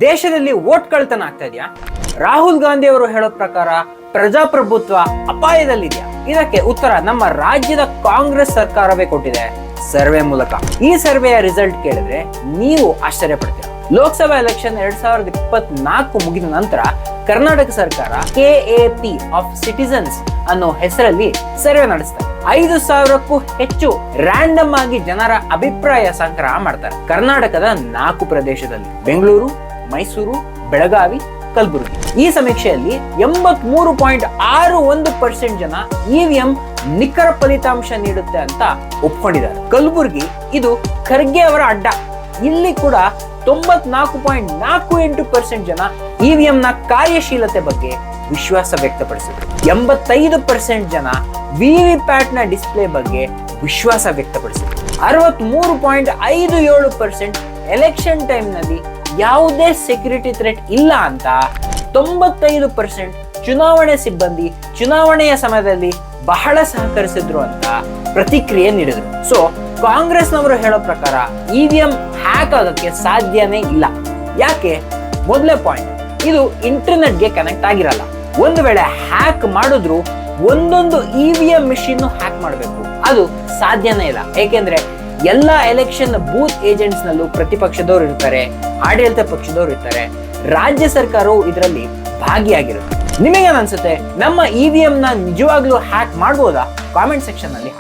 ದೇಶದಲ್ಲಿ ವೋಟ್ ಕಳ್ತನ ಆಗ್ತಾ ಇದೆಯಾ? ರಾಹುಲ್ ಗಾಂಧಿ ಅವರು ಹೇಳೋ ಪ್ರಕಾರ ಪ್ರಜಾಪ್ರಭುತ್ವ ಅಪಾಯದಲ್ಲಿದೆಯಾ? ಇದಕ್ಕೆ ಉತ್ತರ ನಮ್ಮ ರಾಜ್ಯದ ಕಾಂಗ್ರೆಸ್ ಸರ್ಕಾರವೇ ಕೊಟ್ಟಿದೆ ಸರ್ವೆ ಮೂಲಕ. ಈ ಸರ್ವೆಯ ರಿಸಲ್ಟ್ ಕೇಳಿದ್ರೆ ನೀವು ಆಶ್ಚರ್ಯ ಪಡ್ತೀರಾ. ಲೋಕಸಭಾ ಎಲೆಕ್ಷನ್ 2024 ಮುಗಿದ ನಂತರ ಕರ್ನಾಟಕ ಸರ್ಕಾರ KAP ಆಫ್ ಸಿಟಿಸನ್ಸ್ ಅನ್ನೋ ಹೆಸರಲ್ಲಿ ಸರ್ವೆ ನಡೆಸ್ತಾರೆ. 5,000ಕ್ಕೂ ಹೆಚ್ಚು ರ್ಯಾಂಡಮ್ ಆಗಿ ಜನರ ಅಭಿಪ್ರಾಯ ಸಂಗ್ರಹ ಮಾಡ್ತಾರೆ. ಕರ್ನಾಟಕದ 4 ಪ್ರದೇಶದಲ್ಲಿ ಬೆಂಗಳೂರು, ಮೈಸೂರು, ಬೆಳಗಾವಿ, ಕಲಬುರಗಿ. ಈ ಸಮೀಕ್ಷೆಯಲ್ಲಿ 83.61% ಜನ EVM ನಿಖರ ಫಲಿತಾಂಶ ನೀಡುತ್ತೆ ಅಂತ ಒಪ್ಕೊಂಡಿದ್ದಾರೆ. ಕಲಬುರಗಿ ಇದು ಖರ್ಗೆ ಅವರ ಅಡ್ಡ. ಇಲ್ಲಿ ಕೂಡ 94.48% ಜನ EVM ನ ಕಾರ್ಯಶೀಲತೆ ಬಗ್ಗೆ ವಿಶ್ವಾಸ ವ್ಯಕ್ತಪಡಿಸಿದ್ರು. 85% ಜನ VVPAT ನ ಡಿಸ್ಪ್ಲೇ ಬಗ್ಗೆ ವಿಶ್ವಾಸ ವ್ಯಕ್ತಪಡಿಸಿದ್ರು. 63.57% ಎಲೆಕ್ಷನ್ ಟೈಮ್ ನಲ್ಲಿ ಯಾವುದೇ ಸೆಕ್ಯೂರಿಟಿ ಥ್ರೆಟ್ ಇಲ್ಲ ಅಂತ. 95% ಚುನಾವಣೆ ಸಿಬ್ಬಂದಿ ಚುನಾವಣೆಯ ಸಮಯದಲ್ಲಿ ಬಹಳ ಸಹಕರಿಸಿದ್ರು ಅಂತ ಪ್ರತಿಕ್ರಿಯೆ ನೀಡಿದ್ರು. ಸೊ ಕಾಂಗ್ರೆಸ್ನವರು ಹೇಳೋ ಪ್ರಕಾರ EVM ಹ್ಯಾಕ್ ಆಗೋಕ್ಕೆ ಸಾಧ್ಯನೇ ಇಲ್ಲ. ಯಾಕೆ? ಮೊದಲೇ ಪಾಯಿಂಟ್, ಇದು ಇಂಟರ್ನೆಟ್ಗೆ ಕನೆಕ್ಟ್ ಆಗಿರಲ್ಲ. ಒಂದು ವೇಳೆ ಹ್ಯಾಕ್ ಮಾಡಿದ್ರು ಒಂದೊಂದು EVM ಮಿಷಿನ್ ಹ್ಯಾಕ್ ಮಾಡಬೇಕು, ಅದು ಸಾಧ್ಯನೇ ಇಲ್ಲ. ಏಕೆಂದ್ರೆ ಎಲ್ಲಾ ಎಲೆಕ್ಷನ್ ಬೂತ್ ಏಜೆಂಟ್ಸ್ ನಲ್ಲೂ ಪ್ರತಿಪಕ್ಷದವ್ರು ಇರ್ತಾರೆ, ಆಡಳಿತ ಪಕ್ಷದವ್ರು ಇರ್ತಾರೆ, ರಾಜ್ಯ ಸರ್ಕಾರವು ಇದರಲ್ಲಿ ಭಾಗಿಯಾಗಿರುತ್ತೆ. ನಿಮಗೇನ್ ಅನ್ಸುತ್ತೆ? ನಮ್ಮ EVM ನ ನಿಜವಾಗ್ಲೂ ಹ್ಯಾಕ್ ಮಾಡ್ಬೋದಾ? ಕಾಮೆಂಟ್ ಸೆಕ್ಷನ್ ನಲ್ಲಿ